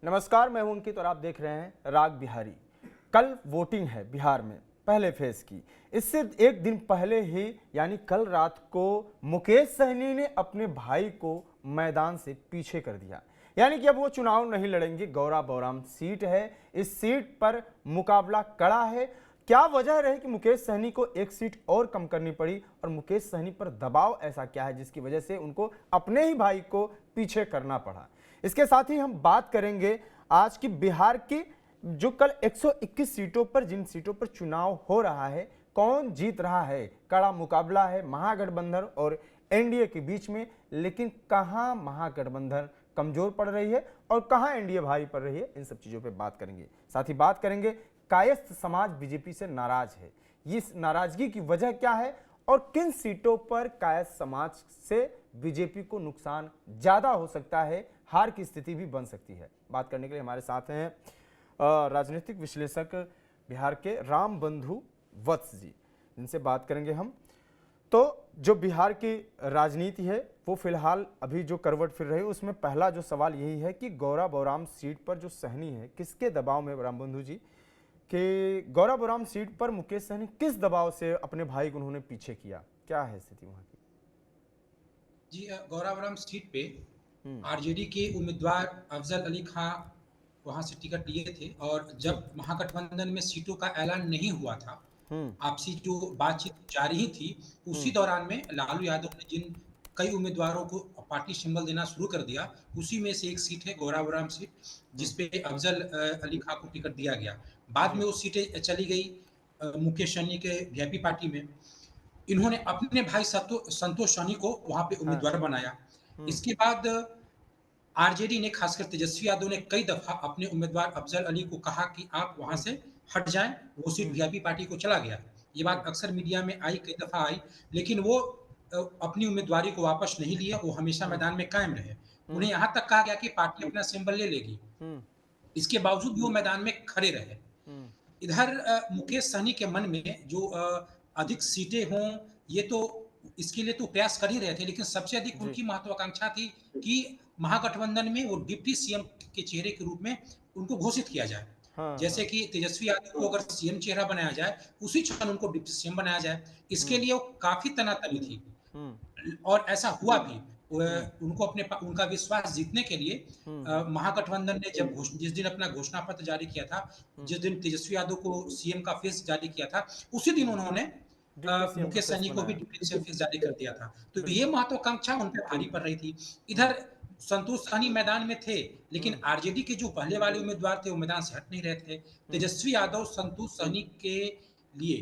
नमस्कार, मैं हूं अंकित और आप देख रहे हैं राग बिहारी। कल वोटिंग है बिहार में पहले फेज की। इससे एक दिन पहले ही यानी कल रात को मुकेश सहनी ने अपने भाई को मैदान से पीछे कर दिया। यानी कि अब वो चुनाव नहीं लड़ेंगे। गौरा बौराम सीट है, इस सीट पर मुकाबला कड़ा है। क्या वजह रही कि मुकेश सहनी को एक सीट और कम करनी पड़ी और मुकेश सहनी पर दबाव ऐसा क्या है जिसकी वजह से उनको अपने ही भाई को पीछे करना पड़ा। इसके साथ ही हम बात करेंगे आज की बिहार की जो कल 121 सीटों पर, जिन सीटों पर चुनाव हो रहा है, कौन जीत रहा है। कड़ा मुकाबला है महागठबंधन और एनडीए के बीच में, लेकिन कहां महागठबंधन कमजोर पड़ रही है और कहां एनडीए भारी पड़ रही है, इन सब चीजों पे बात करेंगे। साथ ही बात करेंगे कायस्थ समाज बीजेपी से नाराज है, इस नाराजगी की वजह क्या है और किन सीटों पर कायस्थ समाज से बीजेपी को नुकसान ज्यादा हो सकता है, हार की स्थिति भी बन सकती है। बात करने के लिए हमारे साथ हैं राजनीतिक विश्लेषक बिहार के राम बंधु वत्स जी, जिनसे बात करेंगे हम। तो जो बिहार की राजनीति है वो फिलहाल अभी जो करवट फिर रही है, उसमें पहला जो सवाल यही है कि गौरा बौराम सीट पर जो सहनी है, किसके दबाव में, राम बंधु जी, कि गौरा बौराम सीट पर मुकेश सहनी किस दबाव से अपने भाई को उन्होंने पीछे किया, क्या है स्थिति वहां की? जी गौरावरम सीट पे आरजेडी के उम्मीदवार अफजल अली खां वहां से टिकट लिए थे और जी। जब महागठबंधन में सीटों का ऐलान नहीं हुआ था, हम्म। आपसी जो बातचीत जारी ही थी, उसी हम्म। दौरान में लालू यादव ने जिन कई उम्मीदवारों को पार्टी सिंबल देना शुरू कर दिया, उसी में से एक सीट है गौरावरम सीट, हम्म। जिसपे अफजल अली खां को टिकट दिया गया। बाद जी। में वो सीटें चली गई मुकेश सहनी के वीआईपी पार्टी में। इन्होंने अपने भाई संतोष सहनी को वहां पे हाँ। उम्मीदवार बनाया। हम्म। इसके बाद आरजेडी ने, खासकर तेजस्वी यादव ने कई दफा अपने उम्मीदवार अफजल अली को कहा कि आप वहां हम्म। से हट जाएं, वो सीट हम्म। वीआईपी पार्टी को चला गया। ये हम्म। बात अक्सर मीडिया में आई, कई दफा आई, लेकिन वो अपनी उम्मीदवारी को वापस नहीं लिया, वो हमेशा हम्म। मैदान में कायम रहे। हम्म। उन्हें यहां तक कहा गया कि पार्टी अपना सिंबल ले लेगी, हम्म। इसके बावजूद भी वो मैदान में खड़े रहे। हम्म। इधर मुकेश सहनी के मन में जो अधिक सीटें हों, ये तो इसके लिए तो प्रयास कर ही रहे थे, लेकिन सबसे अधिक जी। उनकी महत्वाकांक्षा थी कि महागठबंधन में वो डिप्टी सीएम के चेहरे के रूप में उनको घोषित किया जाए। हाँ जैसे हाँ। कि तेजस्वी यादव को अगर सीएम चेहरा बनाया जाए, उसी क्षण उनको डिप्टी सीएम बनाया जाए। इसके हम्म। लिए वो काफी तनातनी थी हम्म। और ऐसा हुआ भी। हम्म। उनको उनका विश्वास जीतने के लिए हम्म। महागठबंधन ने जब जिस दिन अपना घोषणा पत्र जारी किया था, हम्म। जिस दिन तेजस्वी यादव को सीएम का फेस जारी किया था, उसी दिन हम्म। उन्होंने डिप्टी सीएम का मुकेश फेस सहनी को भी बनाया। डिप्टी सीएम फेस जारी कर दिया था। तो ये बिल्कुल। महत्वाकांक्षा उन पे भारी पड़ रही थी। हम्म। इधर संतोष सहनी मैदान में थे, लेकिन हम्म। आरजेडी के जो पहले वाले उम्मीदवार थे वो मैदान से हट नहीं रहे थे। हम्म। तेजस्वी यादव संतोष सहनी के लिए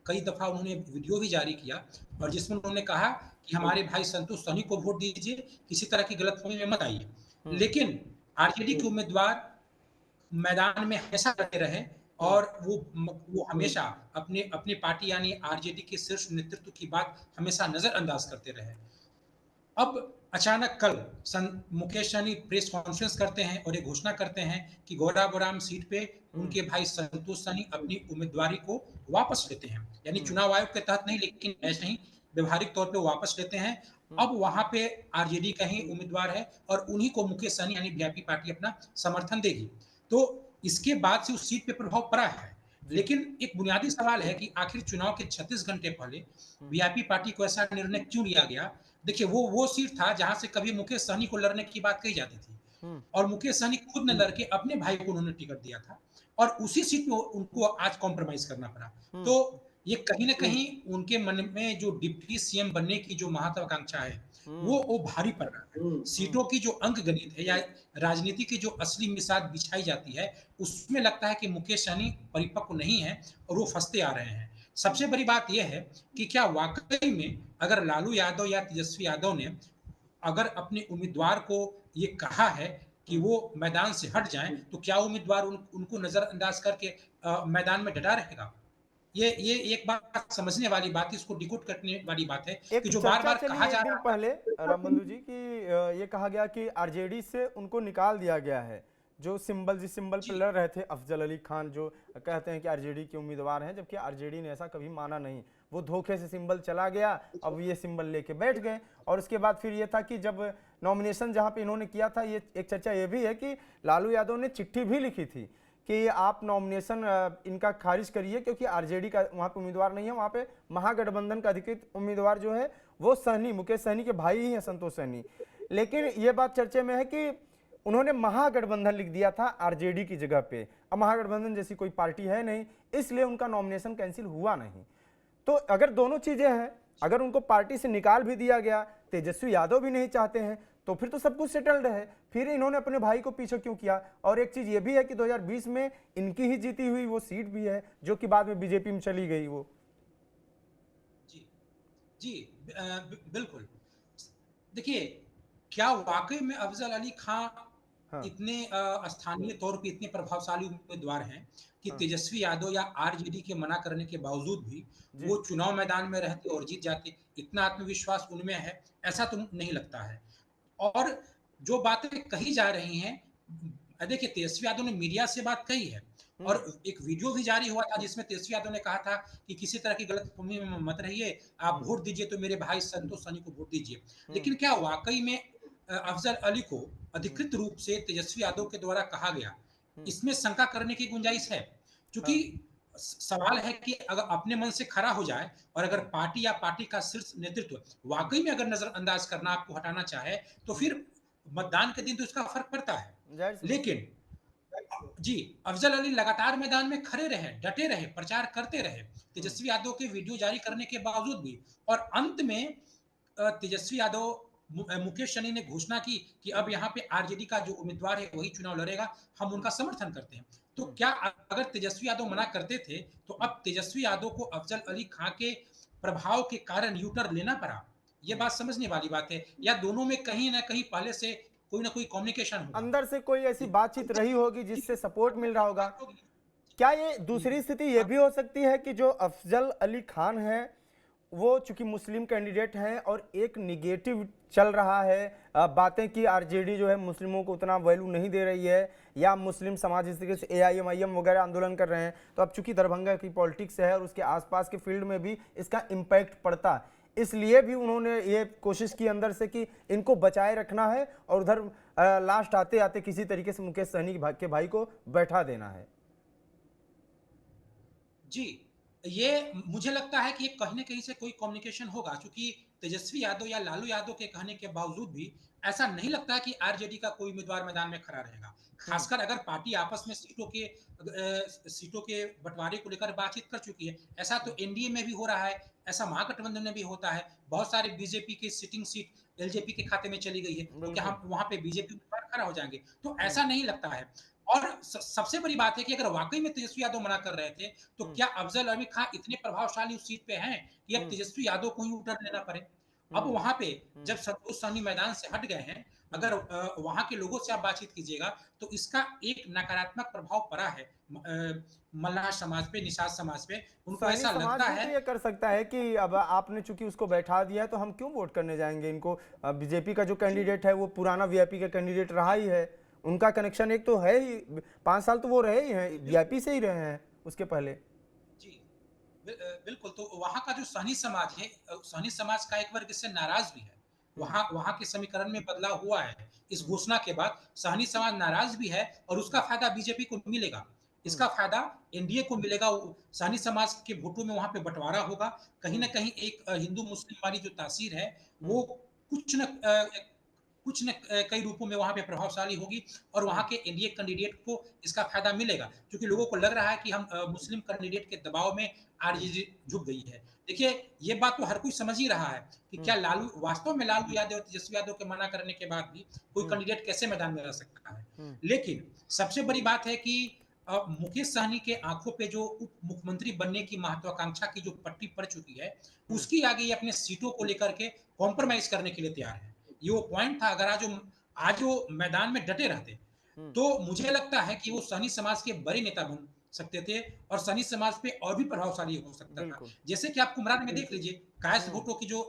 कई दफा उन्होंने वीडियो भी जारी किया और हम्म। जिसमें उन्होंने कहा कि हमारे भाई संतोष सहनी को वोट दीजिए, किसी तरह की गलतफहमी में मत आइए। हम्म। लेकिन आरजेडी के उम्मीदवार मैदान में हमेशा लगे रहे हम्म। और वो हमेशा अपने अपनी पार्टी यानी आरजेडी के शीर्ष नेतृत्व की बात हमेशा नजरअंदाज करते रहे। अब अचानक कल मुकेश सहनी प्रेस कॉन्फ्रेंस करते हैं और ये घोषणा करते हैं कि गौराबोराम सीट पे हम्म। उनके भाई संतोष सहनी अपनी उम्मीदवारी को वापस लेते हैं, यानी हम्म। चुनाव आयोग के तहत नहीं, लेकिन ऐसे ही व्यवहारिक तौर पे वापस लेते हैं। हम्म। अब वहां पे आरजेडी का ही उम्मीदवार है और उन्हीं को मुकेश सहनी यानी वीआईपी पार्टी अपना समर्थन देगी। तो इसके बाद से उस सीट पे प्रभाव पड़ा है। जी। लेकिन एक बुनियादी सवाल है कि आखिर चुनाव के 36 घंटे पहले हम्म। वीआईपी पार्टी को ऐसा निर्णय क्यों लिया गया? देखिए, वो सीट था जहां से कभी मुकेश सहनी को लड़ने की बात कही जाती थी हम्म। और मुकेश सहनी खुद ने लड़के अपने भाई को उन्होंने टिकट दिया था और उसी सीट में उनको आज कॉम्प्रोमाइज करना पड़ा। हम्म। तो ये कहीं ना कहीं उनके मन में जो डिप्टी सीएम बनने की जो महत्वाकांक्षा है, हम्म। वो भारी पड़ रहा है। हम्म। सीटों की जो अंक गणित है या राजनीति की जो असली मिसाल बिछाई जाती है, उसमें लगता है कि मुकेश सहनी परिपक्व नहीं है और वो फंसते आ रहे हैं। सबसे बड़ी बात यह है कि क्या वाकई में अगर लालू यादव या तेजस्वी यादव ने अगर अपने उम्मीदवार को ये कहा है कि हम्म। वो मैदान से हट जाएं, तो क्या उम्मीदवार उनको नजरअंदाज करके मैदान में डटा रहेगा? ये एक बात समझने वाली बात है, इसको डिकोड करने वाली बात है कि एक जो बार चर्चा बार चली कहा जा एक दिन रहा पहले रामबंधु जी की, ये कहा गया कि आरजेडी से उनको निकाल दिया गया है, जो जिस सिंबल पर जी लड़ रहे थे अफजल अली खान, जो कहते हैं कि आरजेडी के उम्मीदवार हैं, जबकि आरजेडी ने ऐसा कभी माना नहीं। वो धोखे से सिंबल चला गया, अब ये सिंबल लेके बैठ गए। और उसके बाद फिर ये था कि जब नॉमिनेशन जहां पे इन्होंने किया था, ये एक चर्चा ये भी है कि लालू यादव ने चिट्ठी भी लिखी थी कि आप नॉमिनेशन इनका खारिज करिए, क्योंकि आरजेडी का वहां पे उम्मीदवार नहीं है, वहां पे महागठबंधन का अधिकृत उम्मीदवार जो है वो सहनी, मुकेश सहनी के भाई ही है, संतोष सहनी। लेकिन ये बात चर्चे में है कि उन्होंने महागठबंधन लिख दिया था आरजेडी की जगह पे। अब महागठबंधन जैसी कोई पार्टी है नहीं, इसलिए उनका नॉमिनेशन कैंसिल हुआ नहीं। तो अगर दोनों चीजें हैं, अगर उनको पार्टी से निकाल भी दिया गया, तेजस्वी यादव भी नहीं चाहते हैं, तो फिर तो सब कुछ सेटल्ड है। फिर इन्होंने अपने भाई को पीछे क्यों किया? और एक चीज ये भी है कि 2020 में इनकी ही जीती हुई वो सीट भी है, जो कि बाद में बीजेपी में चली गई वो। जी जी, बिल्कुल। देखिए, क्या वाकई में अफजल अली खां हाँ इतने स्थानीय तौर पे इतने प्रभावशाली उम्मीदवार हैं कि हाँ तेजस्वी यादव या आरजेडी के मना करने के बावजूद भी जी वो चुनाव मैदान में रहते और जीत जाते? इतना आत्मविश्वास उनमें है, ऐसा तो नहीं लगता है। और जो बातें कही जा रही हैं, देखिए तेजस्वी यादव ने मीडिया से बात कही है और हम्म एक वीडियो भी जारी हुआ था जिसमें तेजस्वी यादव ने कहा था कि किसी तरह की गलतफहमी में मत रहिए, आप हम्म वोट दीजिए तो मेरे भाई संतोष सनी को वोट दीजिए। हम्म लेकिन क्या वाकई में अफजल अली को हम्म अधिकृत रूप से तेजस्वी यादव के द्वारा कहा गया, हम्म, इसमें शंका करने की गुंजाइश है? क्योंकि हाँ सवाल है कि अगर अपने मन से खड़ा हो जाए और अगर हम्म पार्टी या पार्टी का शीर्ष नेतृत्व वाकई में अगर नजरअंदाज करना, आपको हटाना चाहे, तो हम्म, फिर मतदान के दिन तो इसका फर्क पड़ता है। जाहिर सी बात है। लेकिन जी, अफजल अली लगातार मैदान में खड़े रहे, डटे रहे, प्रचार करते रहे, हम्म तेजस्वी यादव के वीडियो जारी करने के बावजूद भी। और अंत में तेजस्वी यादव, मुकेश सहनी ने घोषणा की कि अब यहाँ पे आरजेडी का जो उम्मीदवार है वही चुनाव लड़ेगा, हम हम्म उनका समर्थन करते हैं। तो हम्म क्या अगर तेजस्वी यादव मना करते थे, तो हम्म अब तेजस्वी यादव को अफजल अली खां के प्रभाव के कारण यू टर्न लेना पड़ा? ये हम्म। बात समझने वाली बात है, या दोनों में कहीं ना कहीं पहले से कोई ना कोई कम्युनिकेशन होगा? अंदर से कोई ऐसी बातचीत रही होगी जिससे सपोर्ट मिल रहा होगा। बात होगी। क्या ये दूसरी स्थिति ये भी हो सकती है कि जो अफजल अली खान है वो चूंकि मुस्लिम कैंडिडेट हैं और एक निगेटिव चल रहा है, बातें कि आरजेडी जो है मुस्लिमों को उतना वैल्यू नहीं दे रही है, या मुस्लिम समाज इस तरीके से एआईएमआईएम वगैरह आंदोलन कर रहे हैं, तो अब चूंकि दरभंगा की पॉलिटिक्स है और उसके आसपास के फील्ड में भी इसका इम्पैक्ट पड़ता है, इसलिए भी उन्होंने ये कोशिश की अंदर से कि इनको बचाए रखना है और उधर लास्ट आते आते किसी तरीके से मुकेश सहनी के भाई को बैठा देना है। जी, ये मुझे लगता है कि ये कहीं न कहीं से कोई कम्युनिकेशन होगा, क्योंकि तेजस्वी यादव या लालू यादव के कहने के बावजूद भी ऐसा नहीं लगता है कि आरजेडी का कोई उम्मीदवार मैदान में खड़ा रहेगा। हम्म खासकर अगर पार्टी आपस में सीटों के बँटवारे को लेकर बातचीत कर चुकी है। ऐसा तो एनडीए में भी हो रहा है, ऐसा महागठबंधन में भी होता है। बहुत सारे बीजेपी की सिटिंग सीट एलजेपी के खाते में चली गई है, तो क्या बिल्कुल। हम वहाँ पे बीजेपी उम्मीदवार खड़ा हो जाएँगे? तो हम्म ऐसा नहीं लगता है। और सबसे बड़ी बात है कि अगर वाक़ई में तेजस्वी यादव मना कर रहे थे, तो हम्म क्या अफ़ज़ल अली खां इतने प्रभावशाली उस सीट पे हैं कि अब हम्म तेजस्वी यादव को ही U टर्न लेना पड़े? अब हम्म वहाँ पे हम्म जब संतोष सहनी मैदान से हट गए हैं, हम्म अगर वहाँ के लोगों से आप बातचीत कीजिएगा, तो इसका एक नकारात्मक प्रभाव पड़ा है मल्लाह समाज पे, निषाद समाज पे। उनको सहनी ऐसा समाज लगता भी तो है। ये कर सकता है कि अब आपने चूंकि उसको बैठा दिया है तो हम क्यों वोट करने जाएंगे इनको। बीजेपी का जो जी, कैंडिडेट है वो पुराना वीआईपी का कैंडिडेट रहा ही है, उनका कनेक्शन एक तो है ही, 5 साल तो वो रहे ही हैं, बिल्कुल। वीआईपी से ही रहे हैं उसके पहले। जी, बिल्कुल, तो वहाँ का जो सहनी समाज है, सहनी समाज का एक वर्ग इससे नाराज़ भी है। हम्म वहाँ वहाँ के समीकरण में बदलाव हुआ है। इस हम्म घोषणा के बाद सहनी समाज नाराज़ भी है और उसका हम्म फ़ायदा बीजेपी को मिलेगा। हम्म इसका फ़ायदा एनडीए को मिलेगा। सहनी समाज के वोटों में वहाँ पे बँटवारा होगा। कहीं न हम्म कहीं एक हिंदू-मुस्लिम वाली जो तासीर है, हम्म वो कुछ न कई रूपों में वहाँ पे प्रभावशाली होगी और वहाँ हम्म के एनडीए कैंडिडेट को इसका फ़ायदा मिलेगा, क्योंकि हम्म लोगों को लग रहा है कि हम मुस्लिम कैंडिडेट के दबाव में हम्म आरजेडी झुक गई है। देखिए, ये बात तो हर कोई समझ ही रहा है कि हम्म क्या लालू वास्तव में लालू यादव और तेजस्वी यादव के मना करने के बाद भी कोई हम्म कैंडिडेट कैसे मैदान में रह सकता है। हम्म लेकिन सबसे बड़ी बात है कि मुकेश सहनी के आँखों पे जो उप मुख्यमंत्री बनने की महत्वाकांक्षा की जो पट्टी पड़ चुकी है, हम्म उसकी आगे ये अपने सीटों को लेकर के कॉम्प्रोमाइज़ करने के लिए तैयार है। ये वो पॉइंट था, अगर आज वो मैदान में डटे रहते, हम्म तो मुझे लगता है कि वो सहनी समाज के बड़े नेता बन सकते थे और सहनी समाज पे और भी प्रभावशाली हो सकता था। बिल्कुल। जैसे कि आप कुम्हरार में देख लीजिए, कायस्थ हम्म भुट्टो की जो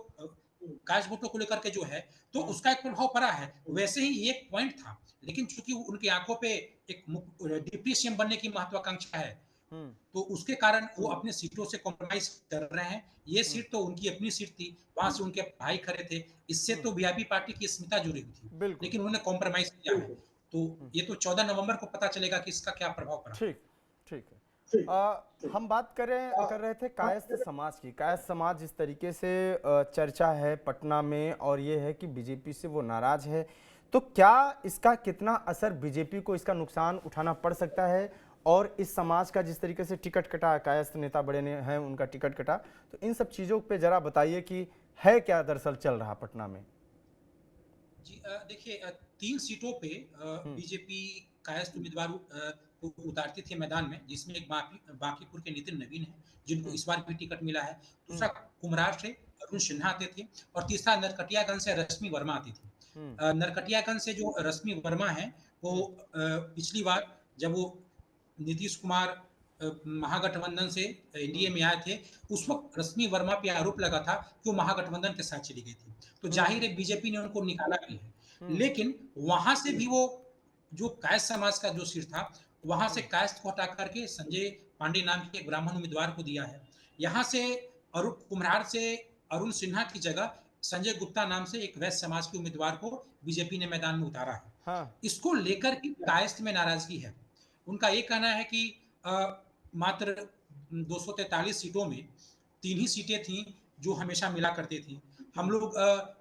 कायस्थ भुट्टो को लेकर के जो है, तो हम्म उसका एक प्रभाव पड़ा है। वैसे ही ये एक पॉइंट था, लेकिन चूँकि उनकी आँखों पे एक डिप्टी सीएम बनने की महत्वाकांक्षा है, तो उसके कारण वो अपने सीटों से कॉम्प्रोमाइज कर रहे हैं। ये सीट तो उनकी अपनी सीट थी, वहां से उनके भाई खड़े थे, इससे तो वीआईपी पार्टी की अस्मिता जुड़ी हुई थी, बिल्कुल। लेकिन उन्होंने कॉम्प्रोमाइज किया है। तो ये तो 14 नवंबर को पता चलेगा कि इसका क्या प्रभाव पड़ा। ठीक, ठीक है। हम बात कर रहे थे कायस्थ समाज की। कायस्थ समाज जिस तरीके से चर्चा है पटना में, और ये है कि बीजेपी से वो नाराज है, तो क्या इसका कितना असर बीजेपी को, इसका नुकसान उठाना पड़ सकता है? और इस समाज का जिस तरीके से टिकट कटा, कायस्थ नेता बड़े ने हैं, उनका टिकट कटा, तो इन सब चीज़ों पे जरा बताइए कि है क्या दरअसल चल रहा पटना में? जी देखिए 3 सीटों पे बीजेपी कायस्थ उम्मीदवार को उतारती थी मैदान में, जिसमें एक बांकीपुर के नितिन नवीन है, जिनको इस बार भी टिकट मिला है। दूसरा कुम्हरार से अरुण सिन्हा आते थे, और तीसरा नरकटियागंज से रश्मि वर्मा आती थी। नरकटियागंज से जो रश्मि वर्मा है, वो पिछली बार जब वो नीतीश कुमार महागठबंधन से एनडीए में आए थे, उस वक्त रश्मि वर्मा पे आरोप लगा था कि वो महागठबंधन के साथ चली गई थी, तो जाहिर है बीजेपी ने उनको निकाला भी है। लेकिन वहां से भी वो जो कायस्थ समाज का जो सिर था, वहां से कायस्थ को हटा करके संजय पांडे नाम के एक ब्राह्मण उम्मीदवार को दिया है। यहाँ से अरुण कुम्हरार से अरुण सिन्हा की जगह संजय गुप्ता नाम से एक वैश्य समाज के उम्मीदवार को बीजेपी ने मैदान में उतारा है। हाँ। इसको लेकर के कायस्थ में नाराजगी है। उनका ये कहना है कि मात्र 243 सीटों में 3 ही सीटें थीं जो हमेशा मिला करती थी। हम लोग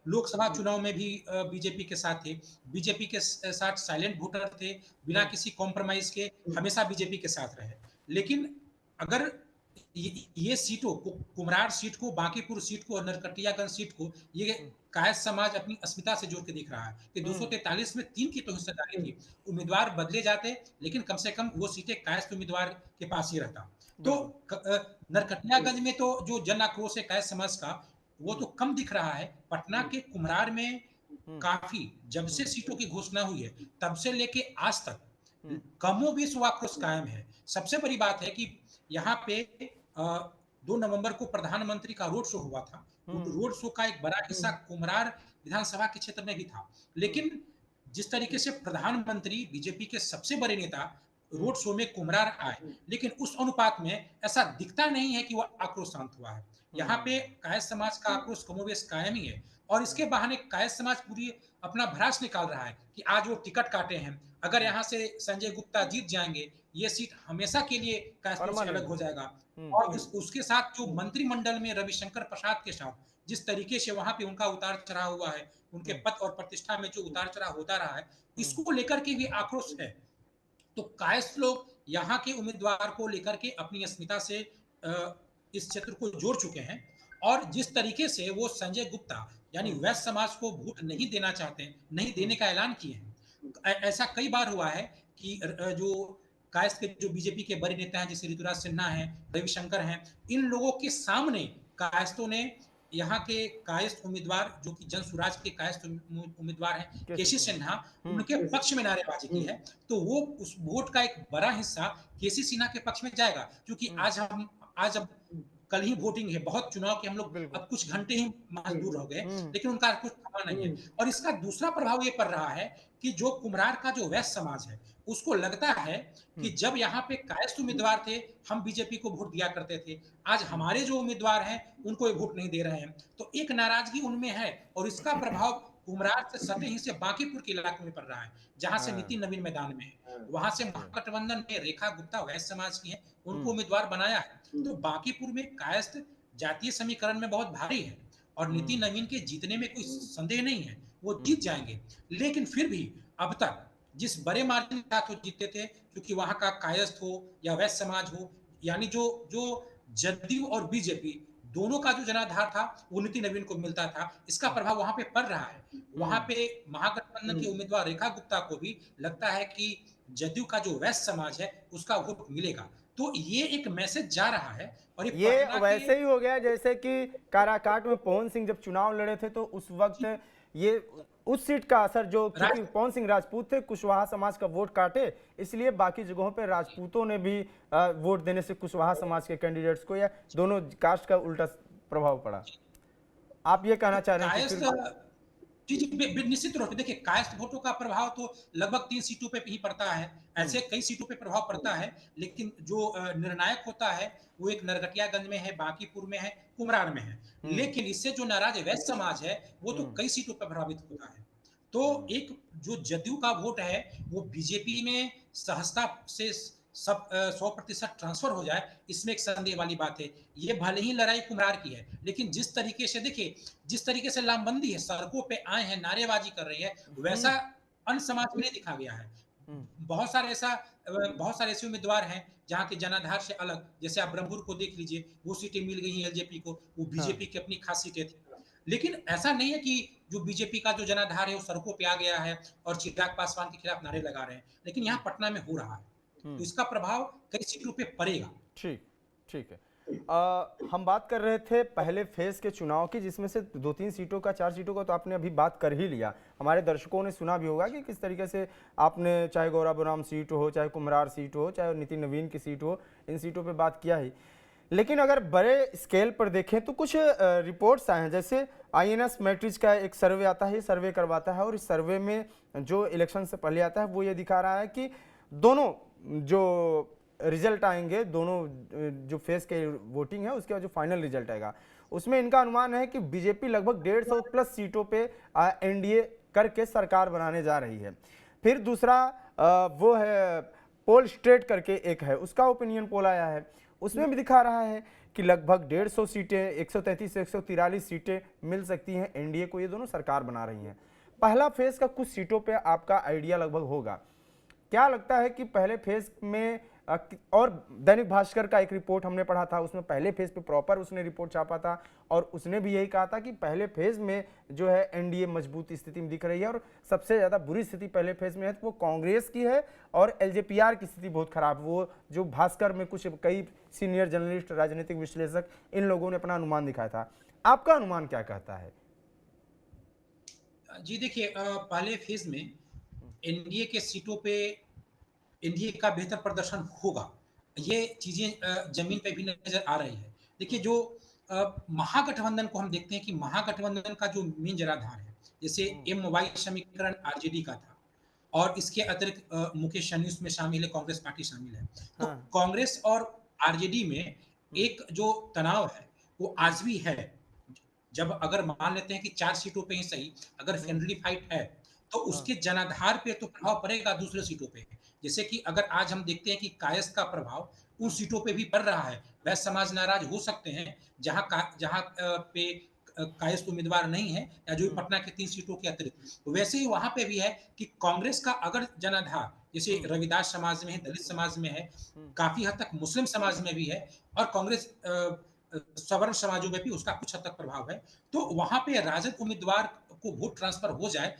लोकसभा चुनाव में भी बीजेपी के साथ थे, बीजेपी के साथ साइलेंट वोटर थे, बिना किसी कॉम्प्रोमाइज के हमेशा बीजेपी के साथ रहे। लेकिन अगर ये सीटों को, कुम्हरार सीट को, बांकीपुर सीट को और नरकटियागंज सीट को, ये कायस्थ समाज अपनी अस्मिता से जोड़ के देख रहा है कि 243 में 3 की तो हिस्सेदारी थी। उम्मीदवार बदले जाते, लेकिन कम से कम वो सीटें कायस्थ उम्मीदवार के पास ही रहता। तो नरकटियागंज में तो जो जन आक्रोश है कायस्थ समाज का, वो तो कम दिख रहा है। पटना के कुम्हरार में काफी, जब से सीटों की घोषणा हुई है, तब से लेके आज तक कमोबेश वो आक्रोश कायम है। सबसे बड़ी बात है कि यहाँ पे 2 नवंबर को प्रधानमंत्री का रोड शो हुआ था। रोड शो का एक बड़ा हिस्सा कुम्हरार विधानसभा के क्षेत्र में भी था, लेकिन जिस तरीके से प्रधानमंत्री बीजेपी के सबसे बड़े नेता रोड शो में कुम्हरार आए, लेकिन उस अनुपात में ऐसा दिखता नहीं है कि वह आक्रोश शांत हुआ है। यहाँ पे कायस्थ समाज का आक्रोश कमोबेश कायम ही है, और इसके बहाने कायस्थ समाज पूरी अपना भ्रास निकाल रहा है कि आज वो टिकट काटे हैं, अगर यहाँ से संजय गुप्ता जीत जाएंगे, ये सीट हमेशा के लिए कायस्थों से अलग हो जाएगा। और उसके साथ जो मंत्रिमंडल में रविशंकर प्रसाद के साथ जिस तरीके से वहां पे उनका उतार चढ़ाव हुआ है, उनके पद और प्रतिष्ठा में जो उतार चढ़ाव होता रहा है, इसको लेकर के भी आक्रोश है। तो कायस्थ लोग यहाँ के उम्मीदवार को लेकर के अपनी अस्मिता से इस क्षेत्र को जोड़ चुके हैं, और जिस तरीके से वो संजय गुप्ता यानी वैश्य समाज को वोट नहीं देना चाहते, नहीं देने का ऐलान किए हैं। ऐसा कई बार हुआ है कि जो कायस्थ के जो बीजेपी के बड़े नेता हैं, जैसे ऋतुराज सिन्हा हैं, रविशंकर हैं, इन लोगों के सामने कायस्थों ने यहाँ के कायस्थ उम्मीदवार, जो कि जन स्वराज के कायस्थ उम्मीदवार हैं, केसी सिन्हा, उनके पक्ष में नारेबाजी की है। तो वो उस वोट का एक बड़ा हिस्सा केसी सिन्हा के पक्ष में जाएगा, क्योंकि आज अब कल ही वोटिंग है, बहुत चुनाव के हम लोग अब कुछ घंटे ही दूर हो गए, लेकिन उनका कुछ थमा नहीं है। और इसका दूसरा प्रभाव ये पड़ रहा है कि जो कुम्हरार का जो वैश्य समाज है, उसको लगता है कि जब यहाँ पे कायस्थ उम्मीदवार थे, हम बीजेपी को वोट दिया करते थे, आज हमारे जो उम्मीदवार हैं उनको ये वोट नहीं दे रहे हैं, तो एक नाराजगी उनमें है। और इसका प्रभाव कुम्हरार से सटे ही से बांकीपुर के इलाके में पड़ रहा है, जहां से नितिन नवीन मैदान में है। वहां से महागठबंधन में रेखा गुप्ता वैश्य समाज की है, उनको उम्मीदवार बनाया है। तो बांकीपुर में कायस्थ जातीय समीकरण में बहुत भारी है, और नितिन नवीन के जीतने में कोई संदेह नहीं है, वो जीत जाएंगे। लेकिन फिर भी अब तक जिस बड़े मार्जिन के साथ वो जीतते थे, क्योंकि वहां का कायस्थ हो या वैश्य समाज हो, यानी जो जो जदयू और बीजेपी दोनों का जो जनाधार था, वो नितिन नवीन को मिलता था। इसका प्रभाव वहां पे पड़ रहा है। वहां पे महागठबंधन के उम्मीदवार रेखा गुप्ता को भी लगता है कि जदयू का जो वैश्य समाज है उसका वोट मिलेगा। तो ये एक मैसेज जा रहा है। और ये वैसे ही हो गया जैसे कि काराकाट में पवन सिंह जब चुनाव लड़े थे, तो उस वक्त ये उस सीट का असर, जो क्योंकि पवन सिंह राजपूत थे, कुशवाहा समाज का वोट काटे, इसलिए बाकी जगहों पे राजपूतों ने भी वोट देने से कुशवाहा समाज के कैंडिडेट्स को, या दोनों कास्ट का उल्टा प्रभाव पड़ा। आप ये कहना चाह रहे हैं कि जी, जी, निश्चित रूप से देखिए कास्ट वोटों का प्रभाव तो लगभग 3 सीटों पे ही पड़ता है। ऐसे कई सीटों पे प्रभाव पड़ता है, लेकिन जो निर्णायक होता है, वो एक नरकटियागंज में है, बांकीपुर में है, कुम्हरार में है। हम्म लेकिन इससे जो नाराज़ वैश्य समाज है, वो तो हम्म कई सीटों पे प्रभावित होता है। तो हम्म एक जो जदयू का वोट है, वो बीजेपी में सहजता से सब 100% ट्रांसफ़र हो जाए, इसमें एक संदेह वाली बात है। ये भले ही लड़ाई कुम्हरार की है, लेकिन जिस तरीके से देखिए जिस तरीके से लामबंदी है, सड़कों पे आए हैं, नारेबाजी कर रही है, वैसा हम्म अन्य समाज में नहीं दिखा गया है। हम्म बहुत सारे ऐसे उम्मीदवार हैं, जहाँ के जनाधार से अलग, जैसे आप ब्रह्मपुर को देख लीजिए, वो सीटें मिल गई हैं एलजेपी को, वो हाँ बीजेपी की अपनी खास सीटें थी। लेकिन ऐसा नहीं है कि जो बीजेपी का जो जनाधार है, वो सड़कों पे आ गया है और चिराग पासवान के खिलाफ नारे लगा रहे हैं। लेकिन यहाँ हम्म पटना में हो रहा है, तो हम्म इसका प्रभाव कई सीटों पे पड़ेगा। ठीक ठीक है। हम बात कर रहे थे पहले फेज के चुनाव की, जिसमें से 2-3 सीटों का, 4 सीटों का तो आपने अभी बात कर ही लिया। हमारे दर्शकों ने सुना भी होगा कि किस तरीके से आपने, चाहे गौराबोराम सीट हो, चाहे कुम्हरार सीट हो, चाहे नितिन नवीन की सीट हो, इन सीटों पे बात किया ही। लेकिन अगर बड़े स्केल पर देखें तो कुछ रिपोर्ट्स आए हैं, जैसे आईएनएस मैट्रिक्स का एक सर्वे आता है, ये सर्वे करवाता है, और इस सर्वे में जो इलेक्शन से पहले आता है वो ये दिखा रहा है कि दोनों जो रिजल्ट आएंगे, दोनों जो फेज के वोटिंग है उसके बाद जो फाइनल रिजल्ट आएगा, उसमें इनका अनुमान है कि बीजेपी लगभग 150 प्लस सीटों पे एनडीए करके सरकार बनाने जा रही है। फिर दूसरा वो है पोल स्ट्रेट करके एक है, उसका ओपिनियन पोल आया है, उसमें भी दिखा रहा है कि लगभग 150 सीटें, 133 से 143 सीटें मिल सकती हैं एनडीए को, ये दोनों सरकार बना रही हैं। पहला फेज का कुछ सीटों पे आपका आइडिया लगभग होगा, क्या लगता है कि पहले फेज में और दैनिक भास्कर का एक रिपोर्ट हमने पढ़ा था, उसमें पहले फेज पे प्रॉपर उसने रिपोर्ट छापा था, और उसने भी यही कहा था कि पहले फेज में जो है एनडीए मजबूत स्थिति में दिख रही है, और सबसे ज़्यादा बुरी स्थिति पहले फेज में है तो वो कांग्रेस की है, और एलजेपीआर की स्थिति बहुत खराब। वो जो भास्कर में कुछ कई सीनियर जर्नलिस्ट, राजनीतिक विश्लेषक, इन लोगों ने अपना अनुमान दिखाया था। आपका अनुमान क्या कहता है? जी देखिए, पहले फेज में एनडीए के सीटों पे एनडीए का बेहतर प्रदर्शन होगा। ये चीज़ें ज़मीन पे भी नज़र आ रही है। देखिए जो महागठबंधन को हम देखते हैं कि महागठबंधन का जो मेन जनाधार है, जैसे एम-वाई समीकरण आरजेडी का था, और इसके अतिरिक्त मुकेश सहनी उसमें शामिल है, कांग्रेस पार्टी शामिल है। तो हाँ। कांग्रेस और आरजेडी में एक जो तनाव है, वो आज भी है। जब अगर मान लेते हैं कि 4 सीटों पे ही सही, अगर फ्रेंडली फाइट है, तो हाँ। उसके जनाधार पे तो प्रभाव पड़ेगा दूसरे सीटों पे। जैसे कि अगर आज हम देखते हैं कि कायस्थ का प्रभाव उन सीटों पे भी पड़ रहा है। वैश्य समाज नाराज हो सकते हैं, जहाँ पे कायस्थ उम्मीदवार नहीं है, या जो पटना की 3 सीटों के अतिरिक्त। वैसे ही वहाँ पे भी है कि कांग्रेस का अगर जनाधार, जैसे रविदास समाज में है, दलित समाज में है, काफ़ी हद तक मुस्लिम समाज में भी है, और कांग्रेस सवर्ण समाजों में भी उसका कुछ हद तक प्रभाव है। तो वहाँ पे राजद उम्मीदवार को वोट ट्रांसफर हो जाए,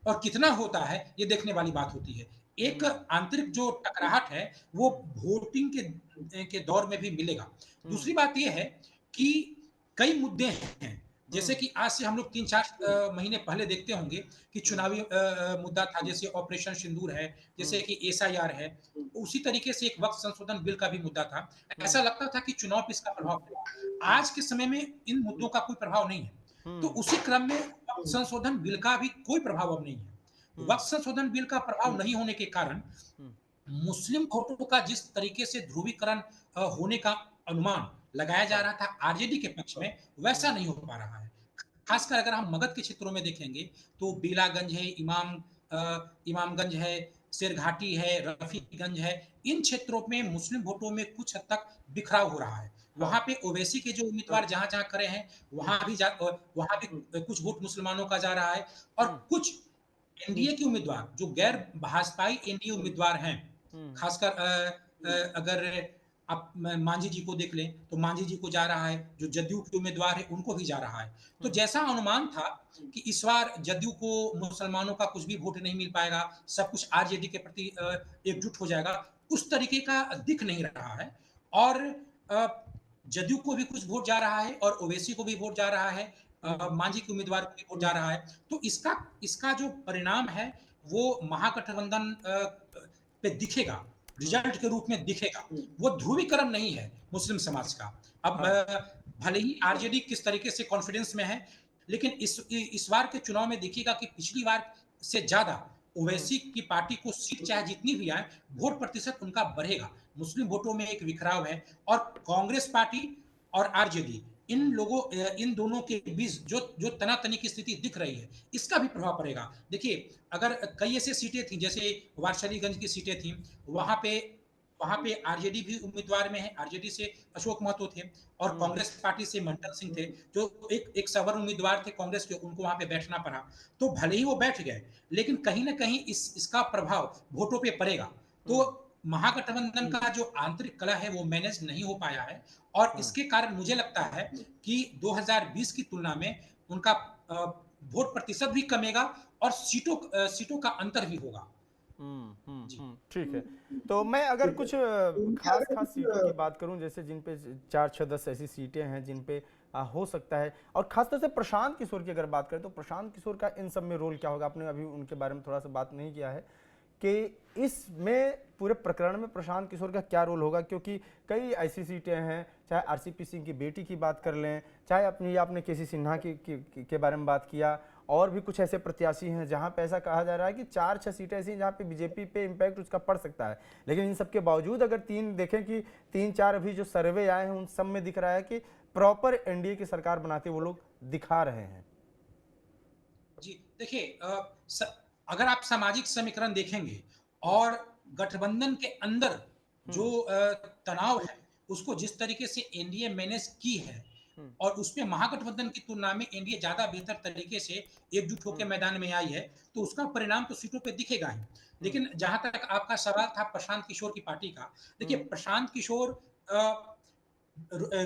और कितना होता है ये देखने वाली बात होती है। एक आंतरिक जो टकराहट है, वो वोटिंग के दौर में भी मिलेगा। दूसरी बात ये है कि कई मुद्दे हैं, जैसे कि आज से हम लोग 3-4 महीने पहले देखते होंगे कि चुनावी मुद्दा था, जैसे ऑपरेशन सिंदूर है, जैसे कि एसआईआर है। उसी तरीके से एक वक्त संशोधन बिल का भी मुद्दा था। ऐसा लगता था कि चुनाव पे इसका प्रभाव पड़ेगा। आज के समय में इन मुद्दों का कोई प्रभाव नहीं है। तो उसी क्रम में वक्त संशोधन बिल का भी कोई प्रभाव अब नहीं है। वक्त संशोधन बिल का प्रभाव नहीं होने के कारण मुस्लिम वोटों का जिस तरीके से ध्रुवीकरण होने का अनुमान लगाया जा रहा था आरजेडी के पक्ष में, वैसा नहीं हो पा रहा है। खासकर अगर हम मगध के क्षेत्रों में देखेंगे, तो बेलागंज है, इमामगंज है, शेरघाटी है, रफीगंज है। इन क्षेत्रों में मुस्लिम वोटों में कुछ हद तक बिखराव हो रहा है। वहाँ पे ओवैसी के जो उम्मीदवार जहाँ-जहाँ खड़े हैं, वहाँ भी कुछ वोट मुसलमानों का जा रहा है, और कुछ एनडीए के उम्मीदवार जो गैर भाजपाई एनडीए उम्मीदवार हैं, खासकर अगर आप मांझी जी को देख लें, तो मांझी जी को जा रहा है, जो जदयू के उम्मीदवार है उनको भी जा रहा है। तो जैसा अनुमान था कि इस बार जदयू को मुसलमानों का कुछ भी वोट नहीं मिल पाएगा, सब कुछ आरजेडी के प्रति एकजुट हो जाएगा, उस तरीके का दिख नहीं रहा है। और जदयू को भी कुछ वोट जा रहा है, और ओवैसी को भी वोट जा रहा है, मांझी के उम्मीदवार को भी वोट जा रहा है। तो इसका इसका जो परिणाम है, वो महागठबंधन पे दिखेगा, रिजल्ट के रूप में दिखेगा। वो ध्रुवीकरण नहीं है मुस्लिम समाज का। अब हाँ। भले ही आरजेडी किस तरीके से कॉन्फिडेंस में है, लेकिन इस बार के चुनाव में देखिएगा कि पिछली बार से ज़्यादा ओवैसी की पार्टी को सीट चाहे जितनी भी आए, वोट प्रतिशत उनका बढ़ेगा। मुस्लिम वोटों में एक बिखराव है और कांग्रेस पार्टी और आरजेडी इन दोनों के बीच जो जो तनातनी की स्थिति दिख रही है, इसका भी प्रभाव पड़ेगा। देखिए, अगर कई ऐसी सीटें थी, जैसे वारसलीगंज की सीटें थी, वहाँ पे आरजेडी भी उम्मीदवार में है, आरजेडी से अशोक महतो थे और कांग्रेस पार्टी से मंडल सिंह थे, जो एक सवर्ण उम्मीदवार थे कांग्रेस के, उनको वहाँ पे बैठना पड़ा। तो भले ही वो बैठ गए, लेकिन कहीं न कहीं इसका प्रभाव वोटों पे पड़ेगा। तो महागठबंधन का जो आंतरिक कलह है, वो मैनेज नहीं हो पाया है और इसके कारण मुझे लगता है कि 2020 की तुलना में उनका वोट प्रतिशत भी कमेगा और सीटों का अंतर भी होगा। जी। ठीक है। तो मैं अगर कुछ खास खास सीटों की बात करूं, जैसे जिन पे 4, 6, 10 ऐसी सीटें हैं जिन पे हो सकता है, और खासतौर से प्रशांत किशोर की अगर बात करें तो प्रशांत किशोर का इन सब में रोल क्या होगा? आपने अभी उनके बारे में थोड़ा सा बात नहीं किया है कि इसमें पूरे प्रकरण में प्रशांत किशोर का क्या रोल होगा, क्योंकि कई ऐसी सीटें हैं, चाहे आरसीपी सिंह की बेटी की बात कर लें, चाहे आपने केसी सिन्हा के बारे में बात किया, और भी कुछ ऐसे प्रत्याशी हैं जहां पे ऐसा कहा जा रहा है कि 4-6 सीटें ऐसी हैं जहां पे बीजेपी पे इम्पैक्ट उसका पड़ सकता है। लेकिन इन सब के बावजूद अगर देखें कि 3-4 अभी जो सर्वे आए हैं उन सब में दिख रहा है कि प्रॉपर एनडीए की सरकार बनाते वो लोग दिखा रहे हैं। जी, देखिए, अगर आप सामाजिक समीकरण देखेंगे और गठबंधन के अंदर जो तनाव है, उसको जिस तरीके से एनडीए मैनेज की है और उसमें महागठबंधन की तुलना में एनडीए ज़्यादा बेहतर तरीके से एकजुट होकर मैदान में आई है, तो उसका परिणाम तो सीटों पे दिखेगा ही। लेकिन जहाँ तक आपका सवाल था प्रशांत किशोर की पार्टी का, देखिए प्रशांत किशोर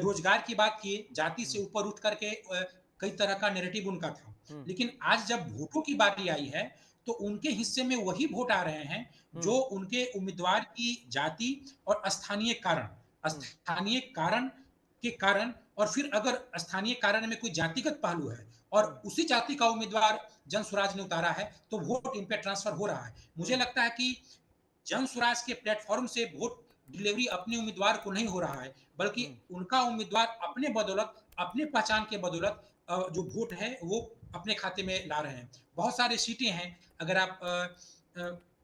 रोजगार की बात किए, जाति से ऊपर उठ करके कई तरह का नैरेटिव उनका था। लेकिन आज जब वोटों की बारी आई है, तो उनके हिस्से में वही वोट आ रहे हैं, जो उनके उम्मीदवार की जाति और स्थानीय कारण के कारण, और फिर अगर स्थानीय कारण में कोई जातिगत पहलू है और उसी जाति का उम्मीदवार जन स्वराज ने उतारा है, तो वोट इन पे ट्रांसफर हो रहा है। मुझे लगता है कि जन स्वराज के प्लेटफॉर्म से वोट डिलीवरी अपने उम्मीदवार को नहीं हो रहा है, बल्कि उनका उम्मीदवार अपने बदौलत, अपने पहचान के बदौलत जो वोट है वो अपने खाते में ला रहे हैं। बहुत सारी सीटें हैं, अगर आप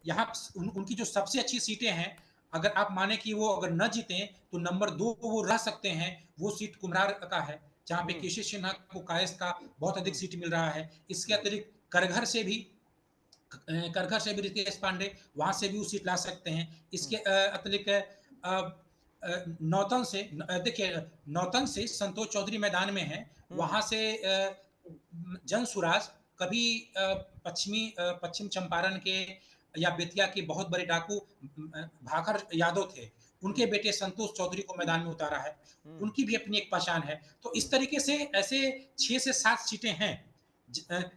यहाँ उनकी जो सबसे अच्छी सीटें हैं, अगर आप माने कि वो अगर न जीते तो नंबर 2 वो रह सकते हैं, वो सीट कुम्हरार का है, जहाँ पे केसी सिन्हा को कायस्थ का बहुत अधिक सीट मिल रहा है। इसके अतिरिक्त करघर से भी रितेश पांडे वहां से भी वो सीट ला सकते हैं। इसके अतिरिक्त देखिए, नौतन से संतोष चौधरी मैदान में है, वहां से जन सुराज कभी पश्चिम चंपारण के या बेतिया के बहुत बड़े डाकू भाकर यादव थे, उनके बेटे संतोष चौधरी को मैदान में उतारा है, उनकी भी अपनी एक पहचान है। तो इस तरीके से ऐसे 6 से 7 सीटें हैं।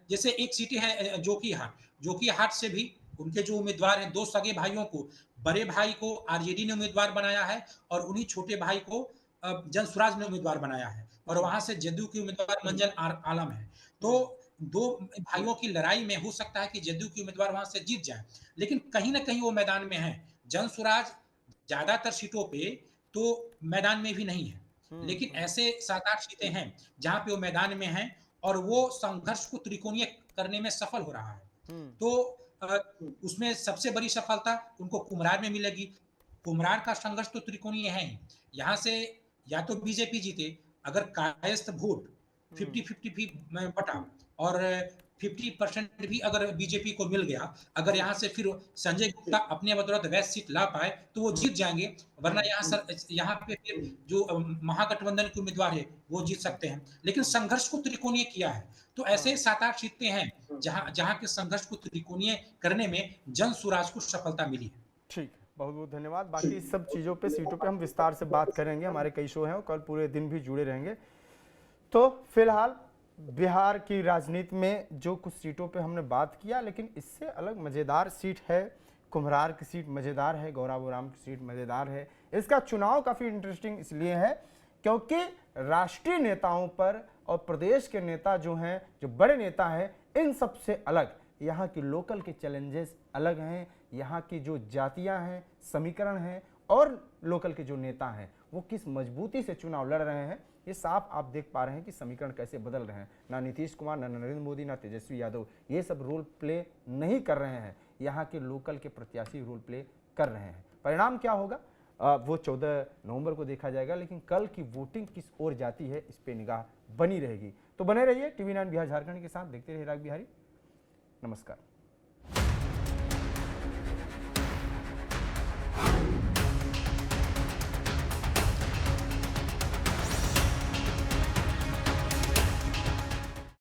जैसे एक सीटें है जोकीहाट से भी उनके जो उम्मीदवार हैं, 2 सगे भाइयों को, बड़े भाई को आरजेडी ने उम्मीदवार बनाया है और उन्हीं छोटे भाई को जन स्वराज ने उम्मीदवार बनाया है, और वहां से जदयू की उम्मीदवार मंजन आलम है। तो 2 भाइयों की लड़ाई में हो सकता है कि जदयू की उम्मीदवार वहां से जीत जाए, लेकिन कहीं ना कहीं वो मैदान में है। जन स्वराज ज्यादातर सीटों पे तो मैदान में भी नहीं है, लेकिन ऐसे 7-8 सीटें हैं जहां पे वो मैदान में हैं और वो संघर्ष को त्रिकोणीय करने में सफल हो रहा है। तो उसमें सबसे बड़ी सफलता उनको कुम्हरार में मिलेगी। कुम्हरार का संघर्ष तो त्रिकोणीय है ही। यहाँ से या तो बीजेपी जीते, अगर कायस्थ वोट 50-50 भी बटा और 50% भी अगर बीजेपी को मिल गया, अगर यहाँ से फिर संजय गुप्ता अपने बदौलत वेस्ट सीट ला पाए तो वो जीत जाएंगे, वरना यहाँ पे फिर जो महागठबंधन के उम्मीदवार है वो जीत सकते हैं। लेकिन संघर्ष को त्रिकोणीय किया है, तो ऐसे 7-8 सीटें हैं जहाँ जहाँ के संघर्ष को त्रिकोणीय करने में जन स्वराज को सफलता मिली है। ठीक, बहुत बहुत धन्यवाद। बाकी इस सब चीज़ों पे, सीटों पे हम विस्तार से बात करेंगे, हमारे कई शो हैं और कल पूरे दिन भी जुड़े रहेंगे। तो फिलहाल बिहार की राजनीति में जो कुछ सीटों पे हमने बात किया, लेकिन इससे अलग मज़ेदार सीट है कुम्हरार की सीट, मज़ेदार है गौरा बोराम की सीट, मज़ेदार है। इसका चुनाव काफ़ी इंटरेस्टिंग इसलिए है क्योंकि राष्ट्रीय नेताओं पर और प्रदेश के नेता जो हैं, जो बड़े नेता हैं, इन सब से अलग यहाँ की लोकल के चैलेंजेस अलग हैं, यहाँ की जो जातियाँ हैं, समीकरण हैं और लोकल के जो नेता हैं वो किस मजबूती से चुनाव लड़ रहे हैं, ये साफ आप देख पा रहे हैं कि समीकरण कैसे बदल रहे हैं। ना नीतीश कुमार, ना नरेंद्र मोदी, ना तेजस्वी यादव ये सब रोल प्ले नहीं कर रहे हैं, यहाँ के लोकल के प्रत्याशी रोल प्ले कर रहे हैं। परिणाम क्या होगा वो 14 नवंबर को देखा जाएगा, लेकिन कल की वोटिंग किस ओर जाती है इस पे निगाह बनी रहेगी। तो बने रहिए टीवी 9 बिहार झारखंड के साथ, देखते रहिए राग बिहारी। नमस्कार।